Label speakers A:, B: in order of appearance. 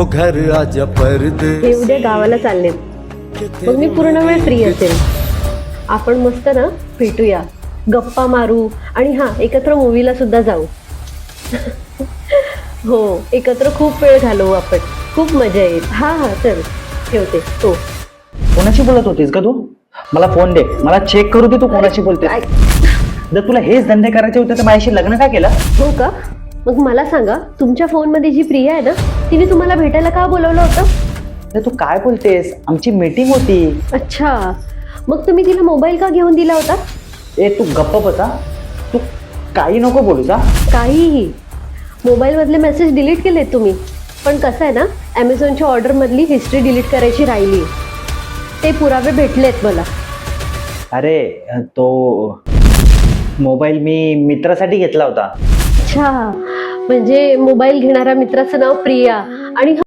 A: ओ घर आजा परदेसी।
B: हे उद्या गावाला चालले, मग मी पूर्ण वेळ फ्री असेल. आपण मस्त ना भेटूया, गप्पा मारू आणि हां एकत्र मूवीला सुद्धा जाऊ. हो, एकत्र खूप वेळ घालवू आपण, खूप मजा येईल. हां हां चल ठेवते. हो
C: कोणाशी बोलत होतीस का तू? मला फोन दे, मला चेक करू दे तू कोणाशी बोलतेस. जर तुला हेच धंदे करायचे होते तर माझ्याशी लग्न का केलं?
B: हो का? मग मला सांगा, तुमच्या फोनमध्ये जी प्रिया आहे ना, तिने तुम्हाला भेटायला का बोलवलं होतं?
C: अरे तू काय बोलतेस? आमची मीटिंग होती.
B: अच्छा, मग तुम्ही तिला मोबाईल का घेऊन दिला होता?
C: ए तू गप्प बसा, तू काही नको बोलूस हा.
B: काहीही. मोबाईलमधले मेसेज डिलीट केलेत तुम्ही, पण कसं आहे ना, ॲमेझॉनच्या ऑर्डरमधली हिस्ट्री डिलीट करायची राहिली. ते पुरावे भेटलेत मला.
C: अरे तो मोबाईल मी मित्रासाठी घेतला होता.
B: अच्छा, म्हणजे मोबाईल घेणाऱ्या मित्राचं नाव प्रिया आणि